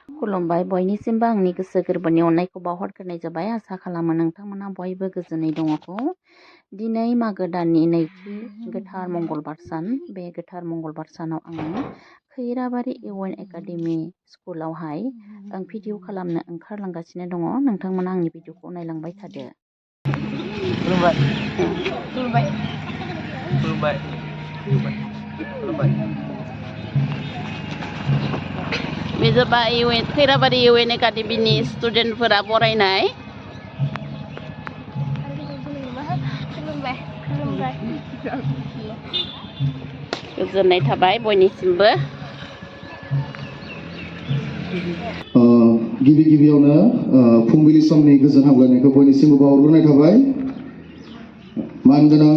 खुलुमबाय बयनिसिमबो आंनि गोसो गोरबोनि अननायखौ बावहरग्रोनाय जाबाय। आसा खालामो नोंथांमोना बयबो गोजोनै दङखौ। दिनै मागो दाननि नैथि गोथार मंगलबार सान। बे गोथार मंगलबार सानाव आङो खैराबारि इउ एन एकाडेमि स्कुलावहाय आं भिडिअ खालामनो ओंखारलांगासिनो दङ। नोंथांमोना आंनि भिडिअखौ नायलांबाय थादो। खुलुमबाय खुलुमबाय खुलुमबाय खुलुमबाय। बे जाबाय खैराबारि इउ एन एकाडेमिनि स्टुडेन्टफोरा बरायनाय। गोजोननाय थाबाय बयनिसिमबो। गिबियावनो फुंबिलि समनि गोजोन हामलायनायखौ बयनिसिमबो बावहरग्रोनाय थाबाय। मानगोनां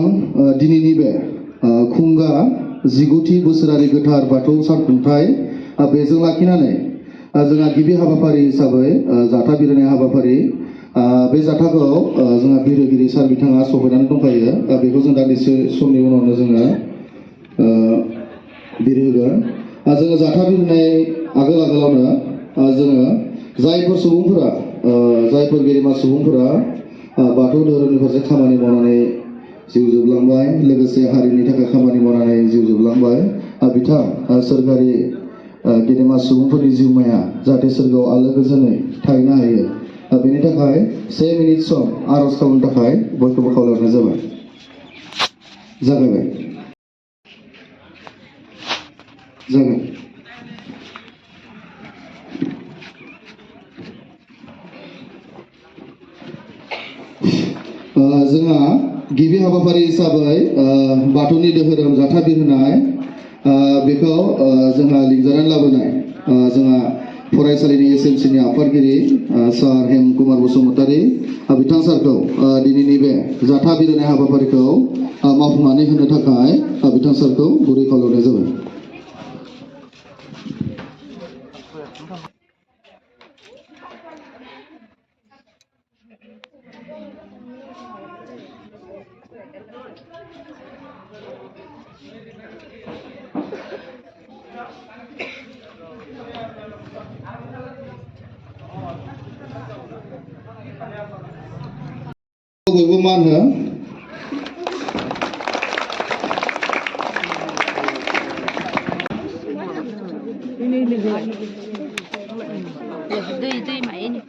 दिनैनि बे खुंगा 19थि बोसोरारि गोथार बाथौ सानखुंथाइ बेजों लाखिनानै जोंहा गिबि हाबाफारि हिसाबै जाथा बिलिरनाय हाबाफारि। बे जाथाखौ जोंहा बिलिरगिरि सार बिथाङा सफैनानै दंखायो। बेखौ जों दान्दिसे समनि उनावनो जोङो बिलिरगोन। जोङो जाथा बिलिरनाय आगोलावनो जोङो जायफोर सुबुंफोरा जायफोर गेदेमा सुबुंफोरा बाथौ धोरोमनि फारसे खामानि मावनानै जिउ जोबलांबाय, लोगोसे हारिनि थाखाय खामानि मावनानै जिउ जोबलांबाय, बिथां सोरखारि गेदेमा सुबुंफोरनि जिउमाया जाहाथे सोरगोआव आलो गोजोनै थाहैनो हायो। बेनि थाखाय 1 मिनिट सम आरज खालामनो थाखाय बयखौबो खावलायहरनाय जाबाय। जागायबाय। जागोन। जोंहा गिबि हाबाफारि हिसाबै बाथौनि धोरोम जाथा बिलिरनाय बेखौ जोंहा लिंजानानै लाबोनाय जोंहा फरायसालिनि एसएमसिनि आफादगिरि सार हेम कुमार बसुमतारी बिथां सारखौ दिनैनि बे जाथा बिलिरनाय हाबाफारिखौ मावफुंनानै होनो थाखाय बिथां सारखौ गुरै खावलायनाय जाबाय। बयबो मान हो। दै मायनि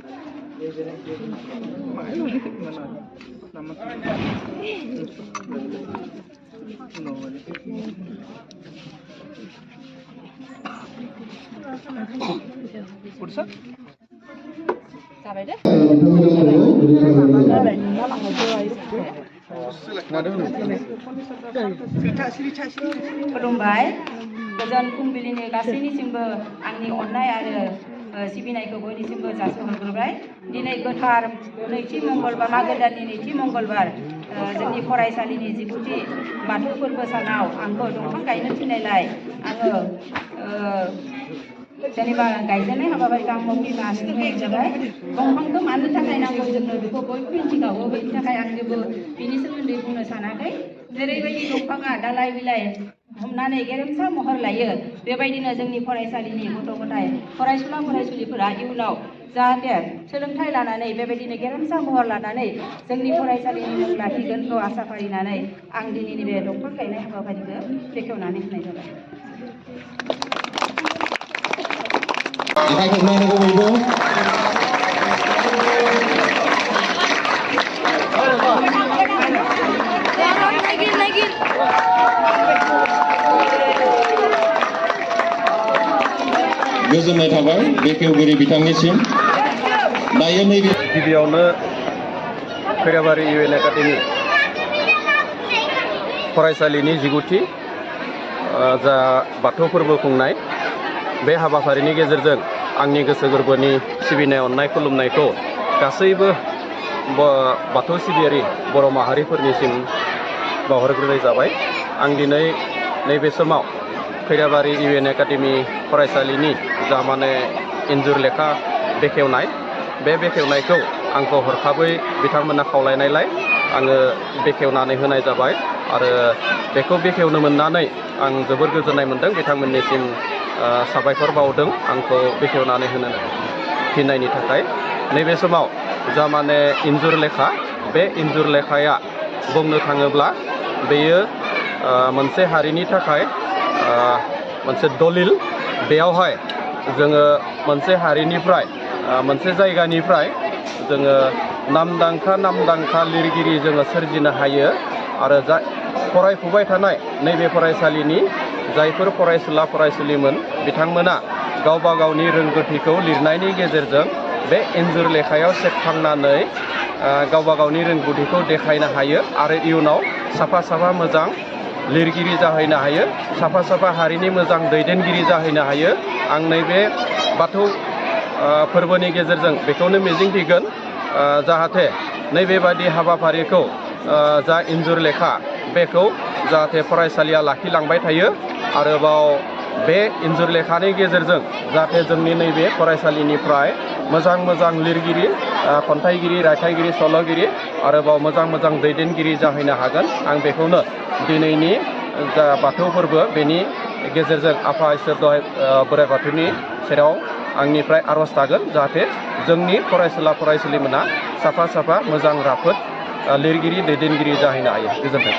जाबाय दे। खुलुमबाय। गोजोन फुंबिलिनि गासैनिसिमबो आंनि अननाय आरो सिबिनायखौ बयनिसिमबो जासिहरग्रोबाय। दिनै गोथार नैथि मंगलबार, मागो दाननि नैथि मंगलबार, जोंनि फरायसालिनि 19थि बाथौ फोरबो सानाव आंखौ दंफां गायनो थिननायलाय आङो जेनेबा गायजेननाय हाबाफारिखौ आं मावफुंनानै होनाय जाबाय। दंफांखौ मानो थाखाय नांगौ जोंनो बेखौ बयबो मिथिखागौ। बेनि थाखाय आं जेबो बिनि सोमोन्दै बुंनो सानाखै। जेरैबायदि दंफाङा दालाइ बिलाइ हमनानै गेरेमसा महर लायो, बेबायदिनो जोंनि फरायसालिनि गथ' गथाय फरायसुला फरायसुलिफोरा इयुनाव जाहाथे सोलोंथाइ लानानै बेबायदिनो गेरेमसा महर लानानै जोंनि फरायसालिनि मुं लाखिगोनखौ आसा फारिनानै आं दिनैनि बे दंफां गायनाय हाबाफारिखौ बेखेवनानै होनाय जाबाय। गोजोननाय थाबाय बेखेवगिरि बिथांनिसिम। दायो नैबे गिबियावनो खैराबारि इउ एन एकाडेमि फरायसालिनि 19थि जा बाथौ फोरबो खुंनाय, बे हाबाफारिनि गेजेरजों आंनि गोसो गोरबोनि सिबिनाय अननाय खुलुमनायखौ गासैबो बाथौ सिबियारि बर' माहारिफोरनिसिम बावहरग्रोनाय जाबाय। आं दिनै नैबे समाव खैराबारि इउ एन एकाडेमि फरायसालिनि जा माने इन्जुर लेखा बेखेवनाय, बे बेखेवनायखौ आंखौ हरखाबै बिथांमोना खावलायनायलाय आङो बेखेवनानै होनाय जाबाय। आरो बेखौ बेखेवनो मोननानै आं जोबोर गोजोननाय मोन्दों। बिथांमोननिसिम साबायखर बावदों आंखौ बेखेवनानै होनो फिननायनि थाखाय। नैबे समाव जा माने इन्जुर लेखा, बे इन्जुर लेखाया बुंनो थाङोब्ला बेयो मोनसे हारिनि थाखाय मोनसे दलिल। बेयावहाय जोङो मोनसे हारिनिफ्राय मोनसे जायगानिफ्राय जोङो नामदांखा लिरगिरि जोङो सोरजिनो हायो आरो जा फरायफुबाय थानाय नैबे फरायसालिनि जायफोर फरायसुला फरायसुलिमोन बिथांमोना गावबा गावनि रोंगौथिखौ लिरनायनि गेजेरजों बे इन्जुर लेखायाव सेबखांनानै गावबा गावनि रोंगौथिखौ देखायनो हायो आरो इयुनाव साफा मोजां लिरगिरि जाहैनो हायो, साफा हारिनि मोजां दैदेनगिरि जाहैनो हायो। आं नैबे बाथौ फोरबोनि गेजेरजों बेखौनो मिजिंथिगोन जाहाथे नैबेबादि हाबाफारिखौ जा इन्जुर लेखा बेखौ जाहाथे फरायसालिया लाखिलांबाय थायो। आरोबाव बे इन्जुर लेखानि गेजेरजों जाहाथे जोंनि नैबे फरायसालिनिफ्राय मोजां लिरगिरि, खन्थाइगिरि, रायथाइगिरि, सल'गिरि आरोबाव मोजां दैदेनगिरि जाहैनो हागोन। आं बेखौनो दिनैनि जा बाथौ फोरबो बेनि गेजेरजों आफा इसोर बोराइ बाथौनि सेराव आंनिफ्राय आर'ज थागोन जाहाथे जोंनि फरायसुला फरायसुलिमोना साफा मोजां राफोद लिरगिरि दैदेनगिरि जाहैनो हायो। गोजोन्थों।